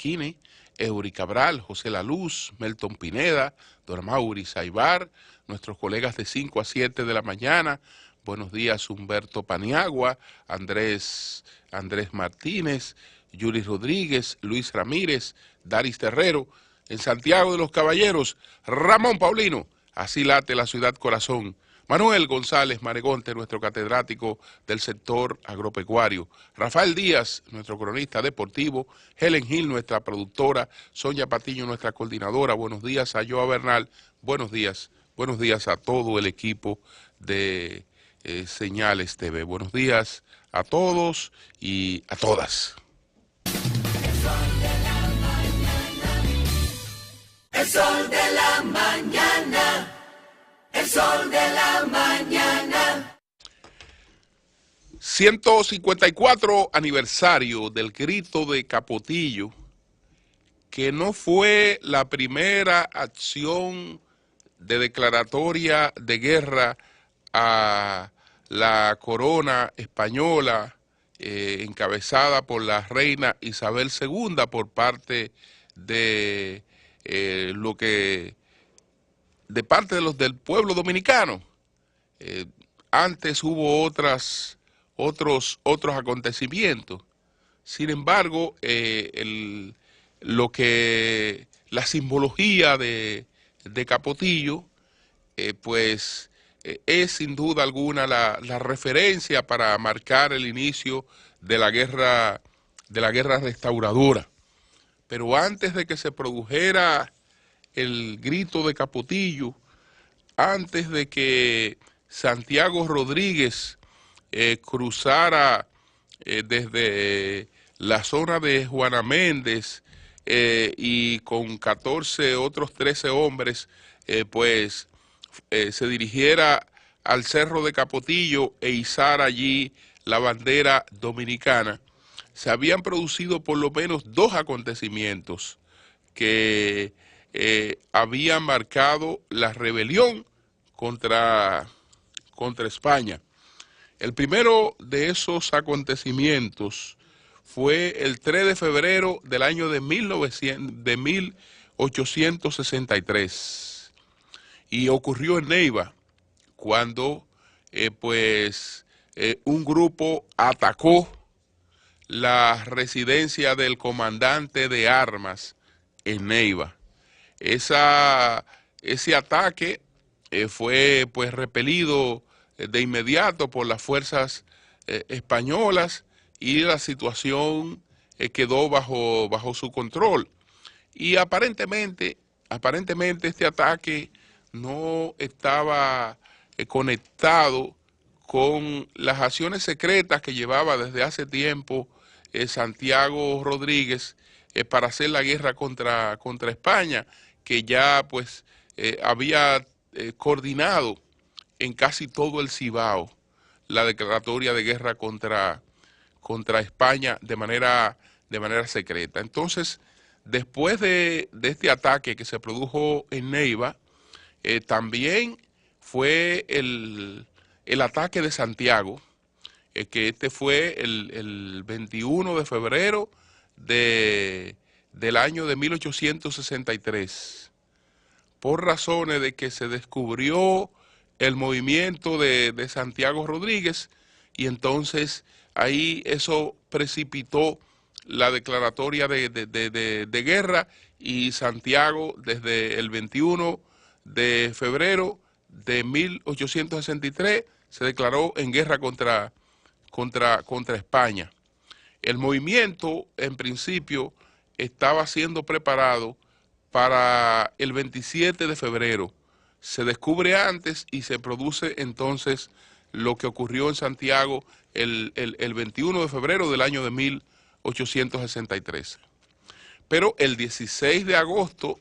Aquine, Eury Cabral, José La Luz, Melton Pineda, Don Mauri Saibar, nuestros colegas de 5 a 7 de la mañana. Buenos días, Humberto Paniagua, Andrés Martínez, Yuli Rodríguez, Luis Ramírez, Daris Terrero. En Santiago de los Caballeros, Ramón Paulino, así late la ciudad corazón. Manuel González Maregonte, nuestro catedrático del sector agropecuario. Rafael Díaz, nuestro cronista deportivo. Helen Gil, nuestra productora. Sonia Patiño, nuestra coordinadora. Buenos días a Joa Bernal. Buenos días a todo el equipo de Señales TV. Buenos días a todos y a todas. El sol de la mañana. El sol de la mañana. 154 aniversario del grito de Capotillo, que no fue la primera acción de declaratoria de guerra a la corona española encabezada por la reina Isabel II por parte de los del pueblo dominicano. Antes hubo otros acontecimientos. Sin embargo, la simbología de Capotillo, es sin duda alguna la referencia para marcar el inicio de la guerra restauradora. Pero antes de que se produjera el grito de Capotillo, antes de que Santiago Rodríguez cruzara desde la zona de Juana Méndez y con 13 hombres, se dirigiera al Cerro de Capotillo e izara allí la bandera dominicana, se habían producido por lo menos dos acontecimientos que habían marcado la rebelión contra España. El primero de esos acontecimientos fue el 3 de febrero del año de 1863 y ocurrió en Neiva, cuando un grupo atacó la residencia del comandante de armas en Neiva. Ese ataque fue repelido de inmediato por las fuerzas españolas y la situación quedó bajo su control. Y aparentemente este ataque no estaba conectado con las acciones secretas que llevaba desde hace tiempo Santiago Rodríguez para hacer la guerra contra España, que ya había coordinado en casi todo el Cibao la declaratoria de guerra contra España de manera secreta. Entonces, después de este ataque que se produjo en Neiva, también fue el ataque de Santiago, que este fue el 21 de febrero del año de 1863, por razones de que se descubrió el movimiento de Santiago Rodríguez, y entonces ahí eso precipitó la declaratoria de guerra, y Santiago desde el 21 de febrero de 1863 se declaró en guerra contra España. El movimiento en principio estaba siendo preparado para el 27 de febrero. Se descubre antes y se produce entonces lo que ocurrió en Santiago el 21 de febrero del año de 1863. Pero el 16 de agosto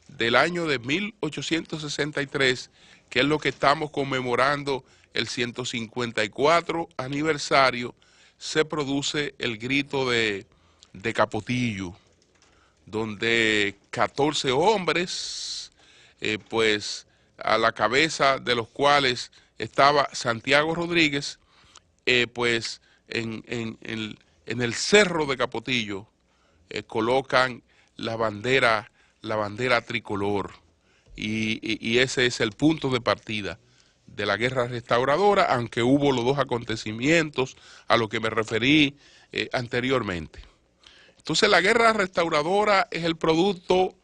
del año de 1863, que es lo que estamos conmemorando el 154 aniversario, se produce el grito de Capotillo, donde 14 hombres, a la cabeza de los cuales estaba Santiago Rodríguez, en el Cerro de Capotillo, colocan la bandera tricolor. Y ese es el punto de partida de la guerra restauradora, aunque hubo los dos acontecimientos a los que me referí anteriormente. Entonces la guerra restauradora es el producto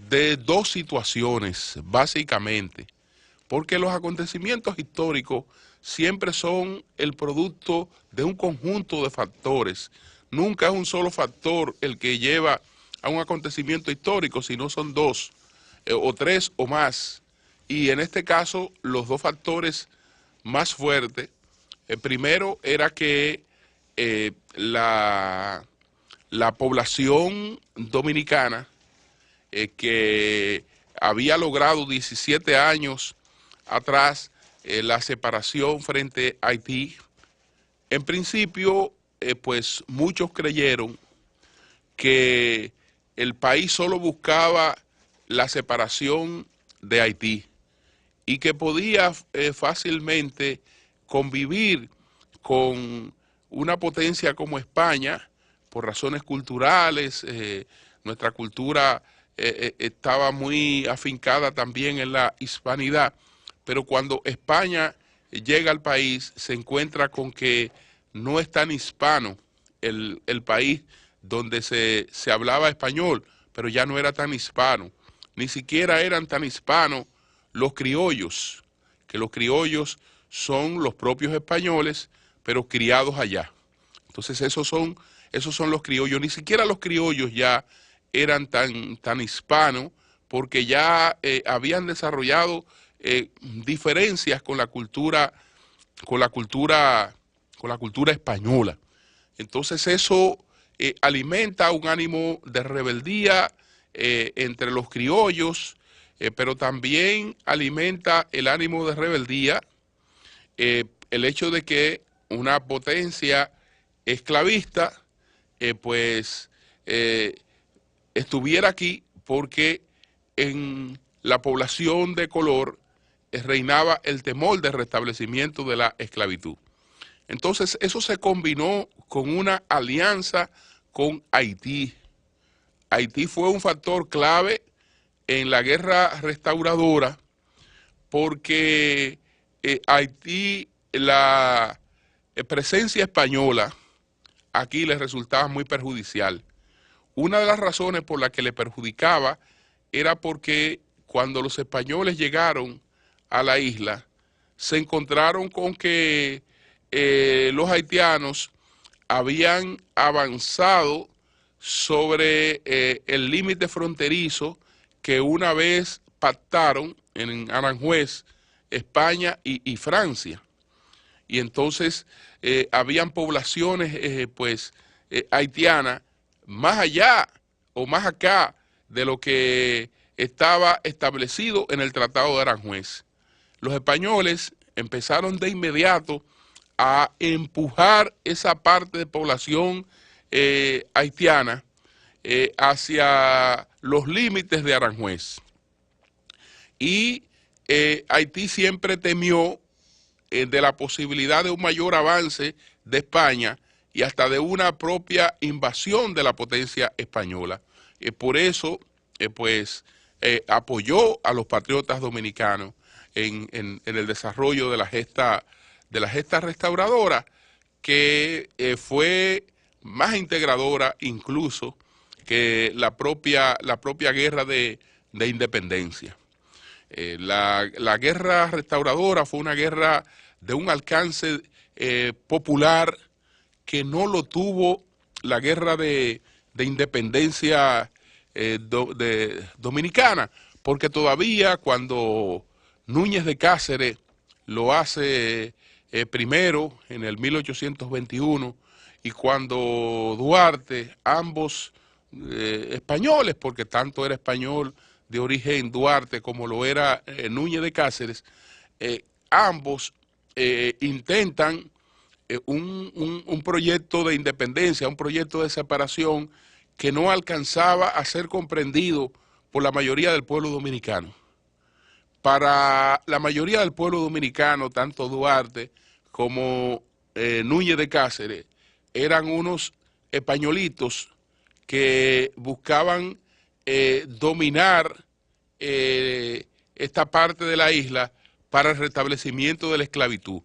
de dos situaciones, básicamente, porque los acontecimientos históricos siempre son el producto de un conjunto de factores. Nunca es un solo factor el que lleva a un acontecimiento histórico, sino son dos, o tres o más. Y en este caso, los dos factores más fuertes, el primero era que la población dominicana, que había logrado 17 años atrás la separación frente a Haití, en principio, pues muchos creyeron que el país solo buscaba la separación de Haití y que podía fácilmente convivir con una potencia como España por razones culturales. Nuestra cultura estaba muy afincada también en la hispanidad, pero cuando España llega al país se encuentra con que no es tan hispano el país donde se hablaba español, pero ya no era tan hispano. Ni siquiera eran tan hispanos los criollos, que los criollos son los propios españoles, pero criados allá. Entonces esos son los criollos. Ni siquiera los criollos ya eran tan hispanos, porque ya habían desarrollado diferencias con la cultura española. Entonces eso alimenta un ánimo de rebeldía entre los criollos, pero también alimenta el ánimo de rebeldía el hecho de que una potencia esclavista estuviera aquí, porque en la población de color reinaba el temor del restablecimiento de la esclavitud. Entonces eso se combinó con una alianza con Haití. Haití fue un factor clave en la guerra restauradora, porque Haití, la presencia española aquí le resultaba muy perjudicial. Una de las razones por las que le perjudicaba era porque cuando los españoles llegaron a la isla, se encontraron con que los haitianos habían avanzado sobre el límite fronterizo que una vez pactaron en Aranjuez, España y Francia. Y entonces habían poblaciones haitianas más allá o más acá de lo que estaba establecido en el Tratado de Aranjuez. Los españoles empezaron de inmediato a empujar esa parte de población haitiana hacia los límites de Aranjuez. Y Haití siempre temió de la posibilidad de un mayor avance de España y hasta de una propia invasión de la potencia española. Por eso, apoyó a los patriotas dominicanos en el desarrollo de la gesta restauradora, que fue más integradora incluso que la propia guerra de independencia. La guerra restauradora fue una guerra de un alcance popular que no lo tuvo la guerra de independencia dominicana, porque todavía cuando Núñez de Cáceres lo hace primero en el 1821, y cuando Duarte, ambos españoles, porque tanto era español de origen Duarte como lo era Núñez de Cáceres, ambos intentan un proyecto de independencia, un proyecto de separación que no alcanzaba a ser comprendido por la mayoría del pueblo dominicano. Para la mayoría del pueblo dominicano, tanto Duarte como Núñez de Cáceres eran unos españolitos que buscaban dominar esta parte de la isla para el restablecimiento de la esclavitud.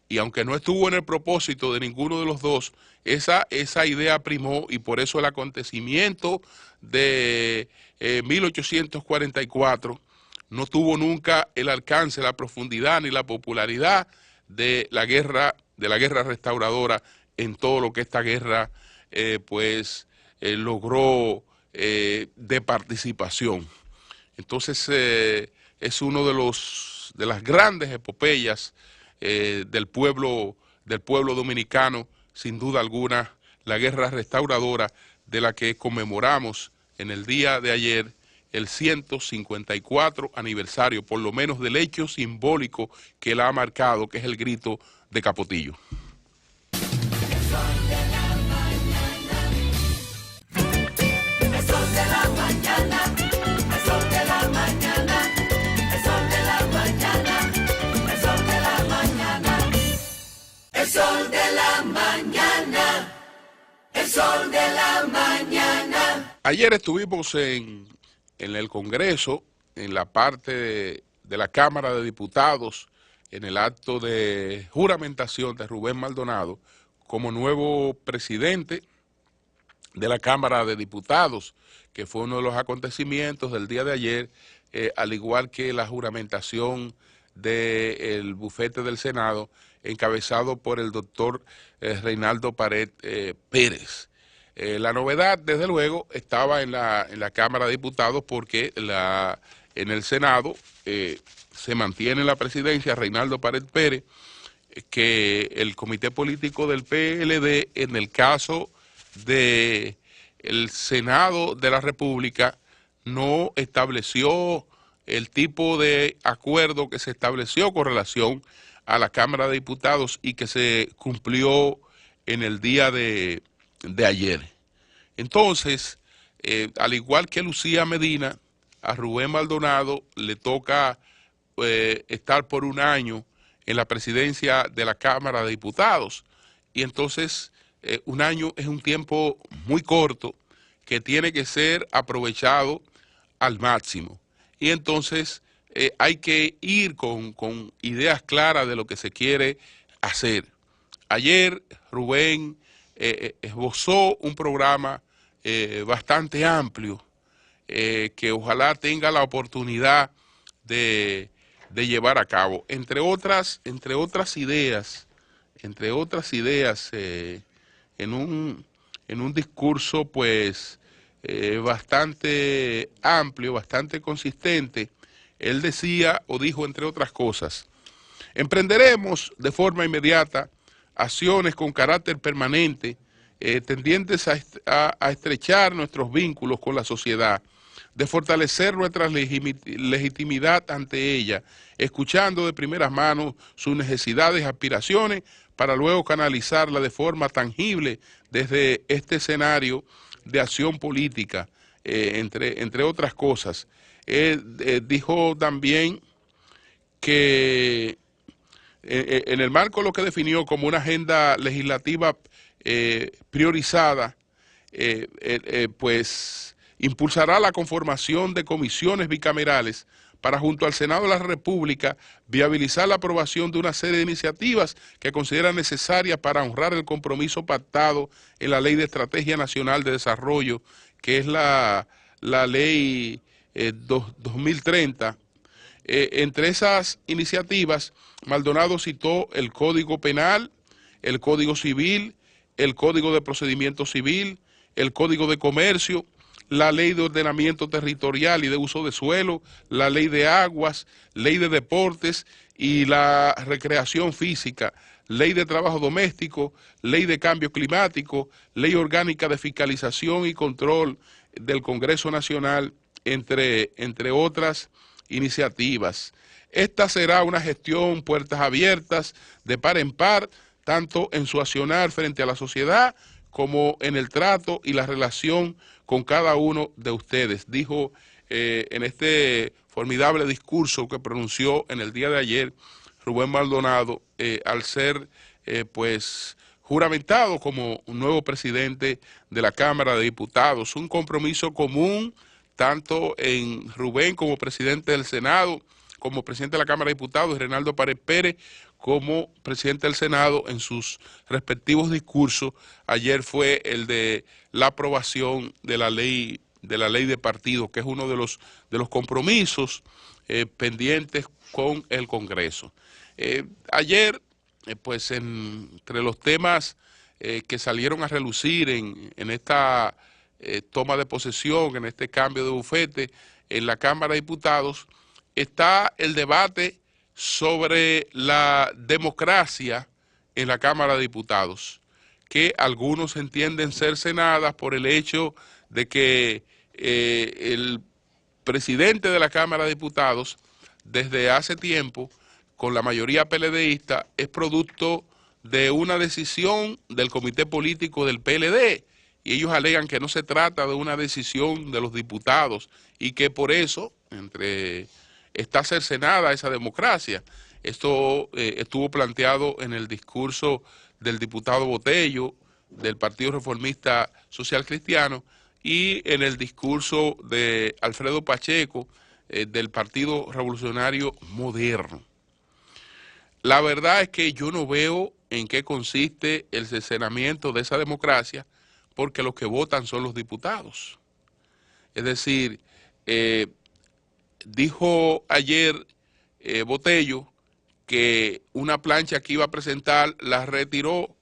Y aunque no estuvo en el propósito de ninguno de los dos, esa idea primó, y por eso el acontecimiento de 1844 no tuvo nunca el alcance, la profundidad ni la popularidad de la guerra restauradora en todo lo que esta guerra logró de participación. Entonces es uno de las grandes epopeyas del pueblo dominicano, sin duda alguna, la guerra restauradora, de la que conmemoramos en el día de ayer el 154 aniversario, por lo menos del hecho simbólico que la ha marcado, que es el grito de Capotillo. El sol de la mañana, el sol de la mañana. Ayer estuvimos en el Congreso, en la parte de la Cámara de Diputados, en el acto de juramentación de Rubén Maldonado como nuevo presidente de la Cámara de Diputados, que fue uno de los acontecimientos del día de ayer, al igual que la juramentación del bufete del Senado, encabezado por el doctor Reinaldo Pared Pérez. La novedad, desde luego, estaba en la Cámara de Diputados, porque en el Senado se mantiene en la presidencia Reinaldo Pared Pérez, que el Comité Político del PLD, en el caso del Senado de la República, no estableció el tipo de acuerdo que se estableció con relación a la Cámara de Diputados y que se cumplió en el día de ayer. Entonces, al igual que Lucía Medina, a Rubén Maldonado le toca estar por un año en la presidencia de la Cámara de Diputados, y entonces un año es un tiempo muy corto que tiene que ser aprovechado al máximo, y entonces hay que ir con ideas claras de lo que se quiere hacer. Ayer Rubén esbozó un programa bastante amplio, que ojalá tenga la oportunidad de llevar a cabo. Entre otras ideas, en un discurso pues bastante amplio, bastante consistente, él decía o dijo, entre otras cosas: emprenderemos de forma inmediata acciones con carácter permanente, tendientes a estrechar nuestros vínculos con la sociedad, de fortalecer nuestra legitimidad ante ella, escuchando de primeras manos sus necesidades y aspiraciones, para luego canalizarla de forma tangible desde este escenario de acción política, entre otras cosas. Dijo también que en el marco de lo que definió como una agenda legislativa priorizada, pues impulsará la conformación de comisiones bicamerales para, junto al Senado de la República, viabilizar la aprobación de una serie de iniciativas que considera necesarias para honrar el compromiso pactado en la Ley de Estrategia Nacional de Desarrollo, que es la Ley 2030. Entre esas iniciativas, Maldonado citó el Código Penal, el Código Civil, el Código de Procedimiento Civil, el Código de Comercio, la Ley de Ordenamiento Territorial y de Uso de Suelo, la Ley de Aguas, Ley de Deportes y la Recreación Física, Ley de Trabajo Doméstico, Ley de Cambio Climático, Ley Orgánica de Fiscalización y Control del Congreso Nacional, entre otras iniciativas. Esta será una gestión puertas abiertas, de par en par, tanto en su accionar frente a la sociedad como en el trato y la relación con cada uno de ustedes, dijo en este formidable discurso que pronunció en el día de ayer Rubén Maldonado, al ser pues juramentado como un nuevo presidente de la Cámara de Diputados. Un compromiso común tanto en Rubén como presidente del Senado, como presidente de la Cámara de Diputados, y Reinaldo Pared Pérez como presidente del Senado en sus respectivos discursos. Ayer fue el de la aprobación de la ley de partidos, que es uno de los compromisos pendientes con el Congreso. Ayer, pues entre los temas que salieron a relucir en esta toma de posesión, en este cambio de bufete en la Cámara de Diputados, está el debate sobre la democracia en la Cámara de Diputados, que algunos entienden cercenada por el hecho de que el presidente de la Cámara de Diputados, desde hace tiempo, con la mayoría PLDista, es producto de una decisión del comité político del PLD, y ellos alegan que no se trata de una decisión de los diputados y que por eso está cercenada esa democracia. Esto estuvo planteado en el discurso del diputado Botello, del Partido Reformista Social Cristiano, y en el discurso de Alfredo Pacheco, del Partido Revolucionario Moderno. La verdad es que yo no veo en qué consiste el cercenamiento de esa democracia, porque los que votan son los diputados. Es decir, dijo ayer Botello que una plancha que iba a presentar la retiró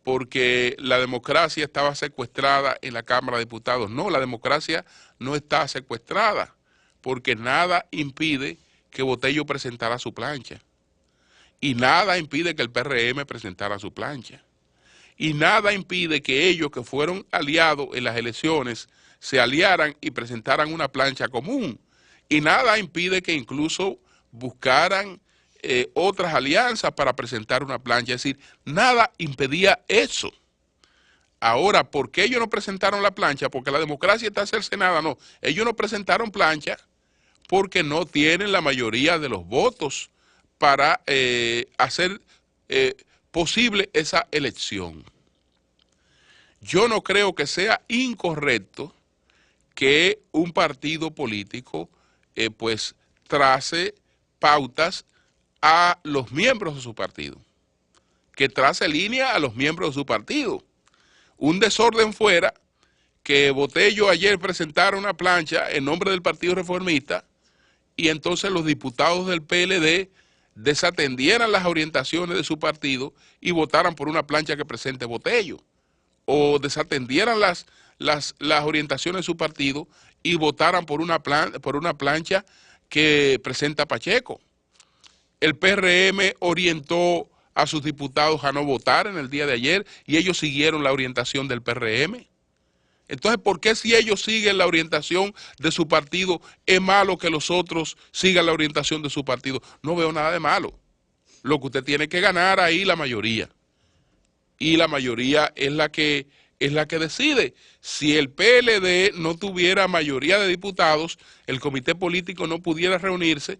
porque la democracia estaba secuestrada en la Cámara de Diputados. No, la democracia no está secuestrada, porque nada impide que Botello presentara su plancha. Y nada impide que el PRM presentara su plancha. Y nada impide que ellos que fueron aliados en las elecciones se aliaran y presentaran una plancha común. Y nada impide que incluso buscaran otras alianzas para presentar una plancha. Es decir, nada impedía eso. Ahora, ¿por qué ellos no presentaron la plancha? Porque la democracia está cercenada. No, ellos no presentaron plancha porque no tienen la mayoría de los votos para hacer posible esa elección. Yo no creo que sea incorrecto que un partido político pues trace pautas a los miembros de su partido, que trace línea a los miembros de su partido. Un desorden fuera que Botello ayer presentara una plancha en nombre del Partido Reformista y entonces los diputados del PLD desatendieran las orientaciones de su partido y votaran por una plancha que presente Botello, o desatendieran las orientaciones de su partido y votaran por una plancha que presenta Pacheco. El PRM orientó a sus diputados a no votar en el día de ayer y ellos siguieron la orientación del PRM. Entonces, ¿por qué si ellos siguen la orientación de su partido es malo que los otros sigan la orientación de su partido? No veo nada de malo. Lo que usted tiene que ganar ahí la mayoría. Y la mayoría es la que decide. Si el PLD no tuviera mayoría de diputados, el comité político no pudiera reunirse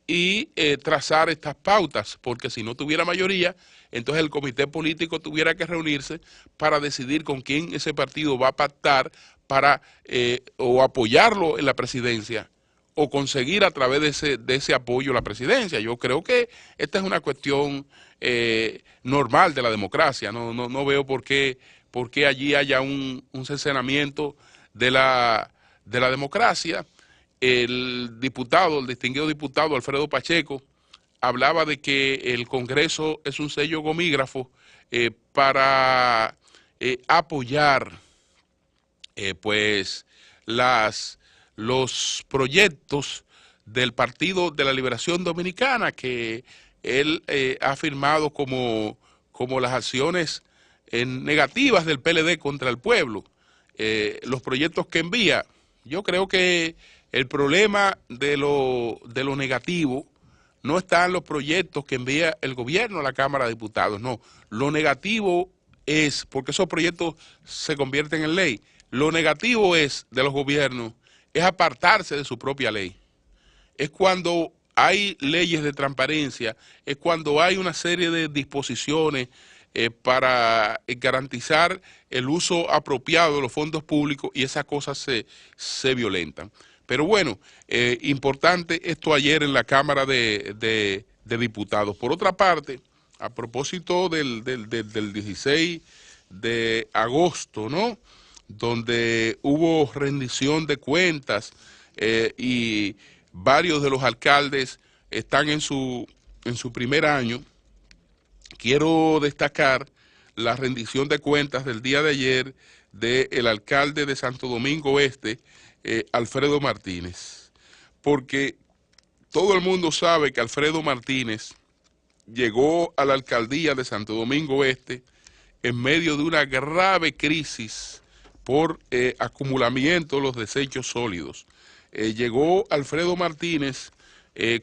y trazar estas pautas, porque si no tuviera mayoría, entonces el comité político tuviera que reunirse para decidir con quién ese partido va a pactar para o apoyarlo en la presidencia o conseguir a través de ese apoyo la presidencia. Yo creo que esta es una cuestión normal de la democracia. No veo por qué allí haya un cercenamiento de la democracia. El distinguido diputado Alfredo Pacheco hablaba de que el Congreso es un sello gomígrafo para apoyar pues los proyectos del Partido de la Liberación Dominicana, que él ha firmado como las acciones negativas del PLD contra el pueblo, los proyectos que envía. Yo creo que el problema de lo negativo no está en los proyectos que envía el gobierno a la Cámara de Diputados, no. Lo negativo es, porque esos proyectos se convierten en ley, lo negativo es de los gobiernos, es apartarse de su propia ley. Es cuando hay leyes de transparencia, es cuando hay una serie de disposiciones para garantizar el uso apropiado de los fondos públicos, y esas cosas se violentan. Pero bueno, importante esto ayer en la Cámara de Diputados. Por otra parte, a propósito del 16 de agosto, ¿no?, donde hubo rendición de cuentas y varios de los alcaldes están en su primer año, quiero destacar la rendición de cuentas del día de ayer del alcalde de Santo Domingo Este, Alfredo Martínez, porque todo el mundo sabe que Alfredo Martínez llegó a la alcaldía de Santo Domingo Este en medio de una grave crisis por acumulamiento de los desechos sólidos. Llegó Alfredo Martínez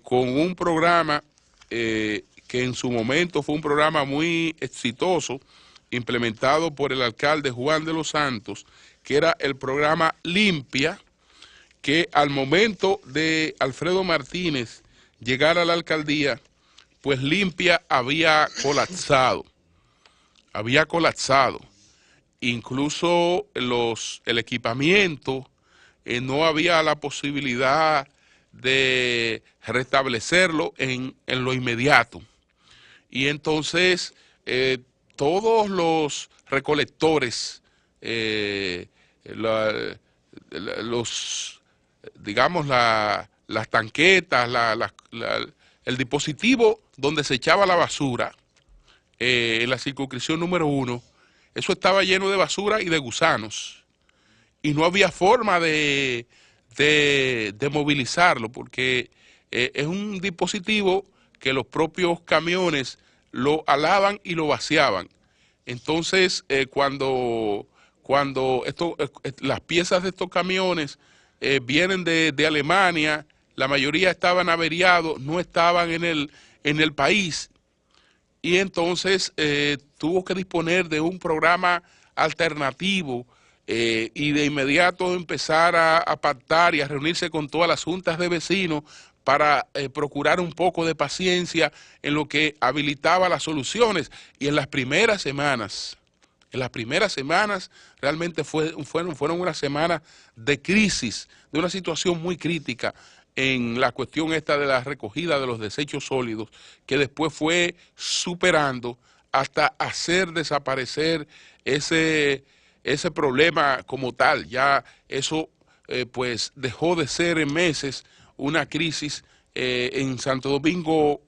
con un programa que en su momento fue un programa muy exitoso, implementado por el alcalde Juan de los Santos, que era el programa Limpia, que al momento de Alfredo Martínez llegar a la alcaldía, pues Limpia había colapsado. Incluso el equipamiento, no había la posibilidad de restablecerlo en lo inmediato. Y entonces todos los recolectores, digamos, las tanquetas, el dispositivo donde se echaba la basura, en la circunscripción número 1, eso estaba lleno de basura y de gusanos, y no había forma de movilizarlo, porque es un dispositivo que los propios camiones lo alaban y lo vaciaban. Entonces, cuando las piezas de estos camiones vienen de Alemania, la mayoría estaban averiados, no estaban en el país, y entonces tuvo que disponer de un programa alternativo y de inmediato empezar a pactar y a reunirse con todas las juntas de vecinos para procurar un poco de paciencia en lo que habilitaba las soluciones. Y en las primeras semanas realmente fueron unas semanas de crisis, de una situación muy crítica en la cuestión esta de la recogida de los desechos sólidos, que después fue superando hasta hacer desaparecer ese problema como tal. Ya eso pues dejó de ser en meses una crisis en Santo Domingo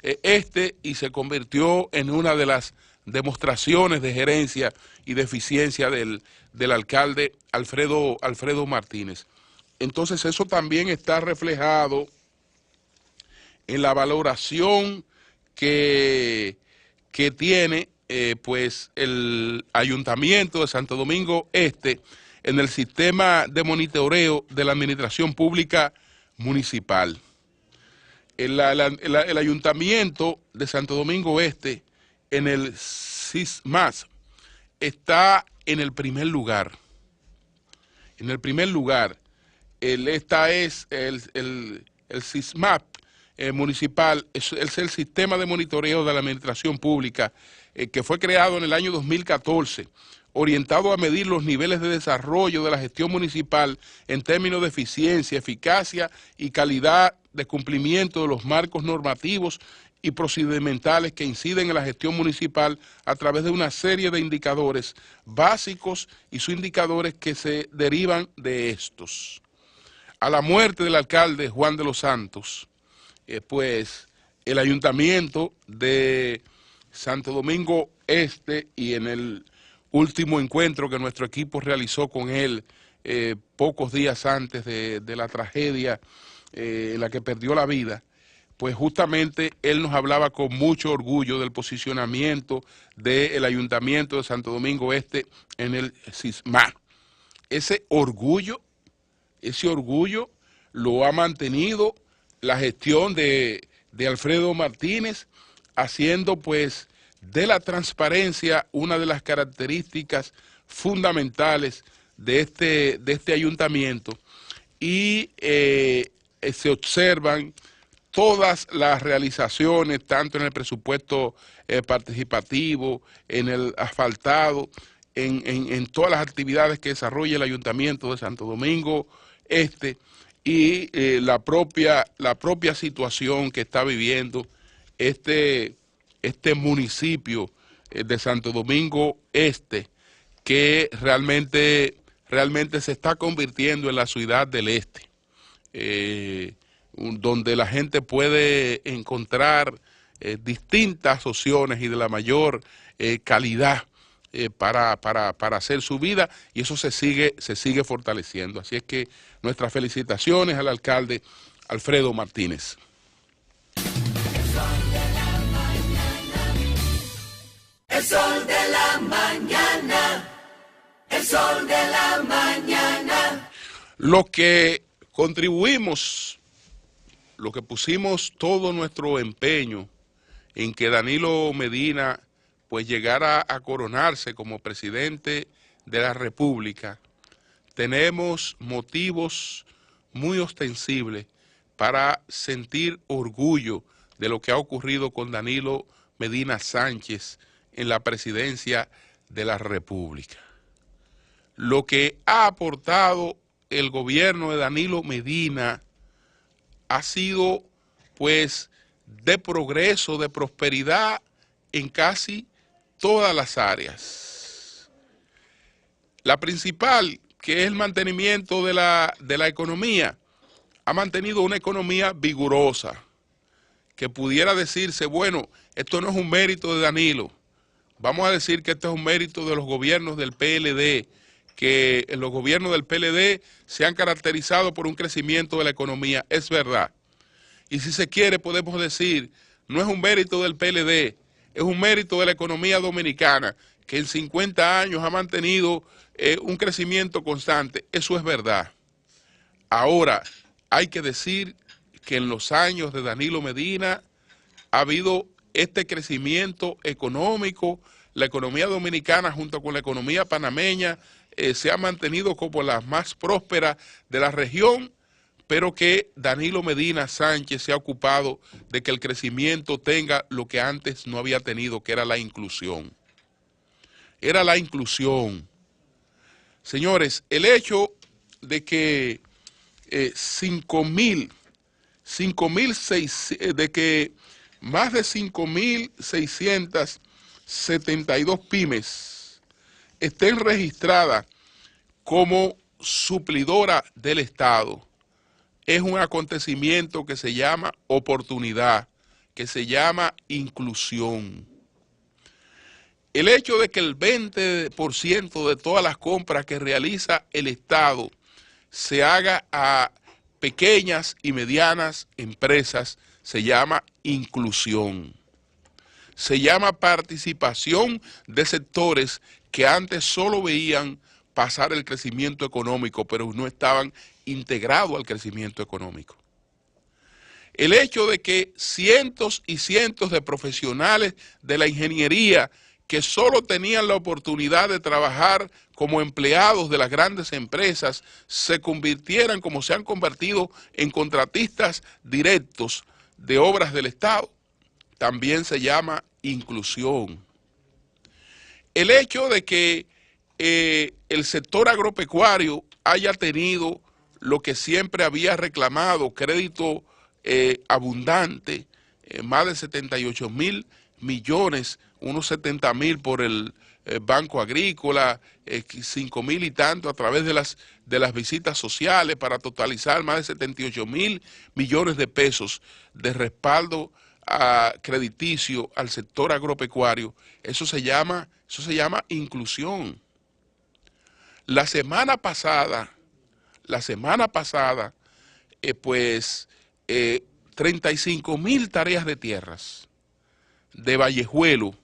Este, y se convirtió en una de las demostraciones de gerencia y de eficiencia del alcalde Alfredo Martínez. Entonces eso también está reflejado en la valoración que tiene pues el Ayuntamiento de Santo Domingo Este en el sistema de monitoreo de la Administración Pública Municipal. El Ayuntamiento de Santo Domingo Este en el SISMAS está en el primer lugar. Esta es el SISMAP municipal, es el sistema de monitoreo de la administración pública que fue creado en el año 2014, orientado a medir los niveles de desarrollo de la gestión municipal en términos de eficiencia, eficacia y calidad de cumplimiento de los marcos normativos y procedimentales que inciden en la gestión municipal a través de una serie de indicadores básicos y subindicadores que se derivan de estos. A la muerte del alcalde Juan de los Santos, pues el Ayuntamiento de Santo Domingo Este, y en el último encuentro que nuestro equipo realizó con él pocos días antes de la tragedia en la que perdió la vida, pues justamente él nos hablaba con mucho orgullo del posicionamiento del Ayuntamiento de Santo Domingo Este en el SISMA. Ese orgullo lo ha mantenido la gestión de Alfredo Martínez, haciendo pues de la transparencia una de las características fundamentales de este ayuntamiento, y se observan todas las realizaciones, tanto en el presupuesto participativo, en el asfaltado, en todas las actividades que desarrolla el Ayuntamiento de Santo Domingo Este y la propia situación que está viviendo este municipio de Santo Domingo Este, que realmente se está convirtiendo en la ciudad del Este, donde la gente puede encontrar distintas opciones y de la mayor calidad para hacer su vida, y eso se sigue fortaleciendo. Así es que nuestras felicitaciones al alcalde Alfredo Martínez. El sol de la mañana, el sol de la mañana. Lo que contribuimos, lo que pusimos todo nuestro empeño en que Danilo Medina pues llegara a coronarse como presidente de la República, tenemos motivos muy ostensibles para sentir orgullo de lo que ha ocurrido con Danilo Medina Sánchez en la presidencia de la República. Lo que ha aportado el gobierno de Danilo Medina ha sido pues de progreso, de prosperidad en casi todas las áreas. La principal, que es el mantenimiento de la economía, ha mantenido una economía vigorosa, que pudiera decirse, bueno, esto no es un mérito de Danilo, vamos a decir que esto es un mérito de los gobiernos del PLD, que los gobiernos del PLD se han caracterizado por un crecimiento de la economía, es verdad. Y si se quiere podemos decir, no es un mérito del PLD, es un mérito de la economía dominicana, que en 50 años ha mantenido un crecimiento constante, eso es verdad. Ahora, hay que decir que en los años de Danilo Medina ha habido este crecimiento económico, la economía dominicana junto con la economía panameña se ha mantenido como la más próspera de la región, pero que Danilo Medina Sánchez se ha ocupado de que el crecimiento tenga lo que antes no había tenido, que era la inclusión. Era la inclusión. Señores, el hecho de que más de 5.672 pymes estén registradas como suplidora del Estado, es un acontecimiento que se llama oportunidad, que se llama inclusión. El hecho de que el 20% de todas las compras que realiza el Estado se haga a pequeñas y medianas empresas se llama inclusión. Se llama participación de sectores que antes solo veían pasar el crecimiento económico, pero no estaban integrados al crecimiento económico. El hecho de que cientos y cientos de profesionales de la ingeniería que solo tenían la oportunidad de trabajar como empleados de las grandes empresas se convirtieran, como se han convertido, en contratistas directos de obras del Estado, también se llama inclusión. El hecho de que el sector agropecuario haya tenido lo que siempre había reclamado, crédito abundante, más de 78.000 millones, unos 70.000 por el Banco Agrícola, 5.000 y tanto a través de las visitas sociales, para totalizar más de 78.000 millones de pesos de respaldo crediticio al sector agropecuario. Eso se llama inclusión. La semana pasada, 35.000 tareas de tierras de Vallejuelo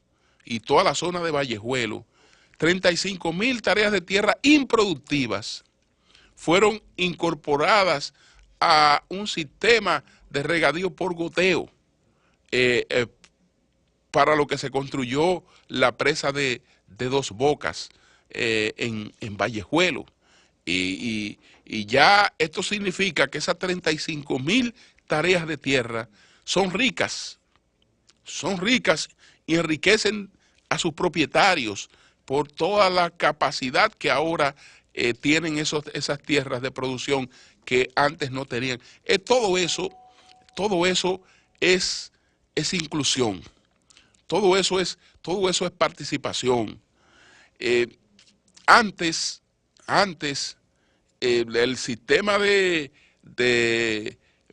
y toda la zona de Vallejuelo, 35.000 tareas de tierra improductivas fueron incorporadas a un sistema de regadío por goteo para lo que se construyó la presa de Dos Bocas en Vallejuelo. Y ya esto significa que esas 35.000 tareas de tierra son ricas y enriquecen a sus propietarios por toda la capacidad que ahora tienen esas tierras de producción que antes no tenían. Todo eso es inclusión, todo eso es participación. Antes el sistema de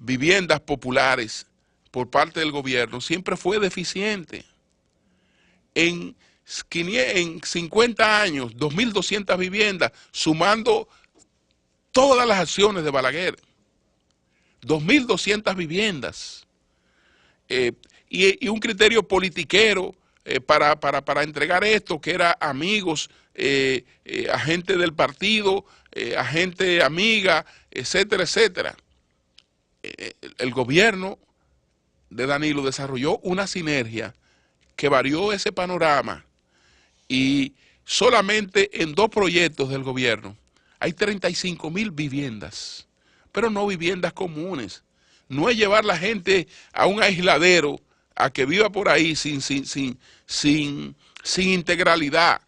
viviendas populares por parte del gobierno siempre fue deficiente. En 50 años, 2.200 viviendas, sumando todas las acciones de Balaguer. 2.200 viviendas. Y un criterio politiquero para entregar esto, que era amigos, agente del partido, agente amiga, etcétera, etcétera. El gobierno de Danilo desarrolló una sinergia que varió ese panorama, y solamente en 2 proyectos del gobierno hay 35.000 viviendas, pero no viviendas comunes. No es llevar la gente a un aisladero a que viva por ahí sin integralidad.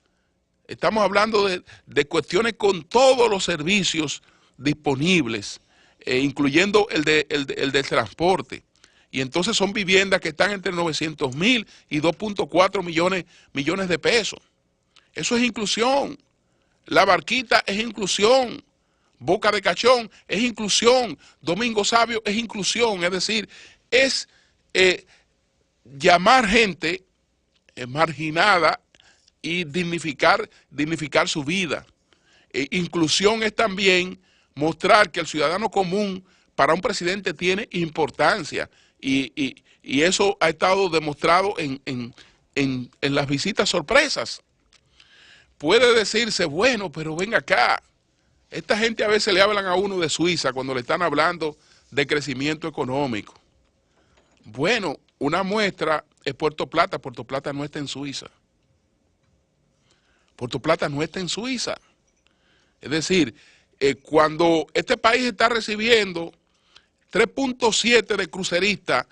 Estamos hablando de cuestiones con todos los servicios disponibles, incluyendo el del transporte. Y entonces son viviendas que están entre 900.000 y 2.4 millones de pesos. Eso es inclusión. La Barquita es inclusión. Boca de Cachón es inclusión. Domingo Sabio es inclusión. Es decir, es llamar gente marginada y dignificar su vida. Inclusión es también mostrar que el ciudadano común para un presidente tiene importancia. Y eso ha estado demostrado en las visitas sorpresas. Puede decirse, bueno, pero ven acá, esta gente a veces le hablan a uno de Suiza cuando le están hablando de crecimiento económico. Bueno, una muestra es Puerto Plata. Puerto Plata no está en Suiza. Puerto Plata no está en Suiza. Es decir, cuando este país está recibiendo 3.7 de cruceristas,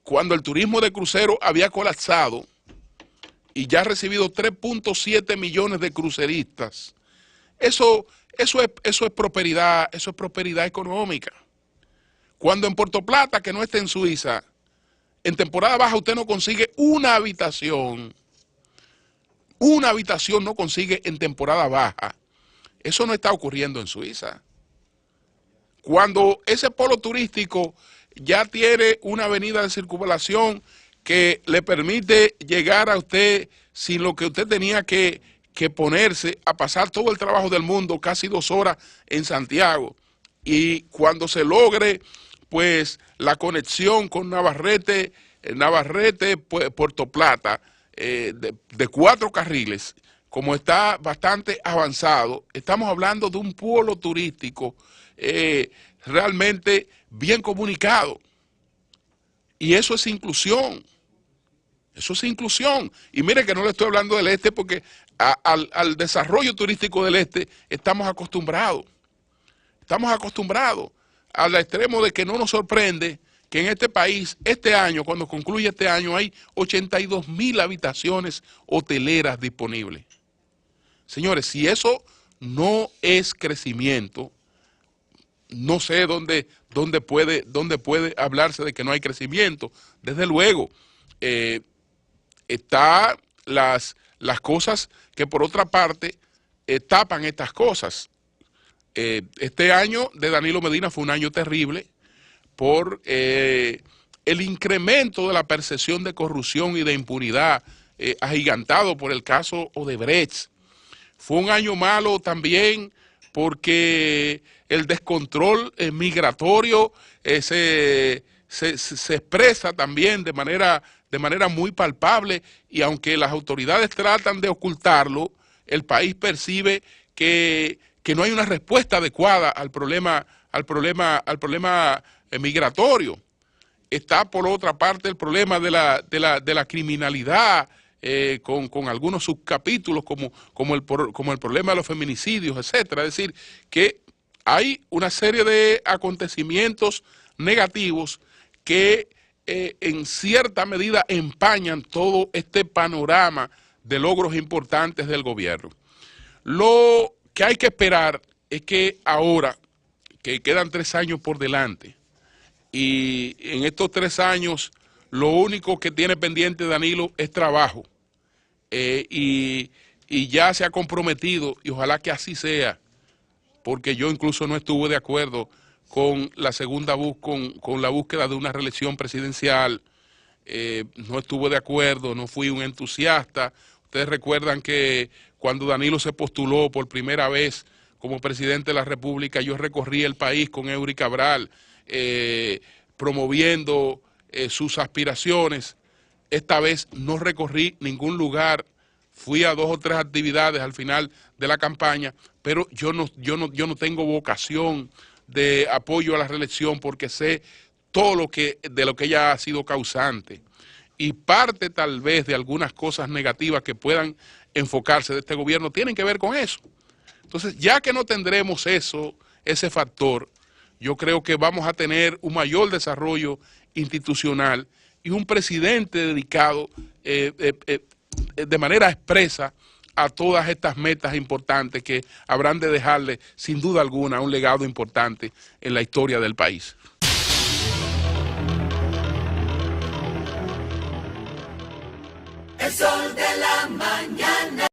cuando el turismo de crucero había colapsado, y ya ha recibido 3.7 millones de cruceristas, eso es prosperidad, eso es prosperidad económica. Cuando en Puerto Plata, que no está en Suiza, en temporada baja usted no consigue una habitación no consigue en temporada baja. Eso no está ocurriendo en Suiza. Cuando ese polo turístico ya tiene una avenida de circulación que le permite llegar a usted sin lo que usted tenía que ponerse a pasar todo el trabajo del mundo, casi 2 horas en Santiago, y cuando se logre pues la conexión con Navarrete, Puerto Plata, de 4 carriles, como está bastante avanzado, estamos hablando de un polo turístico realmente bien comunicado. Y eso es inclusión. Eso es inclusión. Y mire que no le estoy hablando del este porque al desarrollo turístico del este estamos acostumbrados. Estamos acostumbrados al extremo de que no nos sorprende que en este país, este año, cuando concluye este año, hay 82.000 habitaciones hoteleras disponibles. Señores, si eso no es crecimiento, no sé dónde puede hablarse de que no hay crecimiento. Desde luego, está las cosas que por otra parte tapan estas cosas. Este año de Danilo Medina fue un año terrible por el incremento de la percepción de corrupción y de impunidad agigantado por el caso Odebrecht. Fue un año malo también porque el descontrol migratorio se expresa también de manera muy palpable, y aunque las autoridades tratan de ocultarlo, el país percibe que no hay una respuesta adecuada al problema migratorio. Está por otra parte el problema de la criminalidad, con algunos subcapítulos como el problema de los feminicidios, etcétera. Es decir, que hay una serie de acontecimientos negativos que en cierta medida empañan todo este panorama de logros importantes del gobierno. Lo que hay que esperar es que ahora, que quedan 3 años por delante, y en estos 3 años lo único que tiene pendiente Danilo es trabajo, y ya se ha comprometido, y ojalá que así sea, porque yo incluso no estuve de acuerdo con la con la búsqueda de una reelección presidencial, no estuve de acuerdo, no fui un entusiasta. Ustedes recuerdan que cuando Danilo se postuló por primera vez como presidente de la República, yo recorrí el país con Eury Cabral, promoviendo sus aspiraciones. Esta vez no recorrí ningún lugar, fui a 2 o 3 actividades al final de la campaña, pero yo no tengo vocación de apoyo a la reelección porque sé todo de lo que ella ha sido causante. Y parte tal vez de algunas cosas negativas que puedan enfocarse de este gobierno tienen que ver con eso. Entonces, ya que no tendremos ese factor, yo creo que vamos a tener un mayor desarrollo institucional y un presidente dedicado de manera expresa a todas estas metas importantes que habrán de dejarle, sin duda alguna, un legado importante en la historia del país. El sol de la mañana.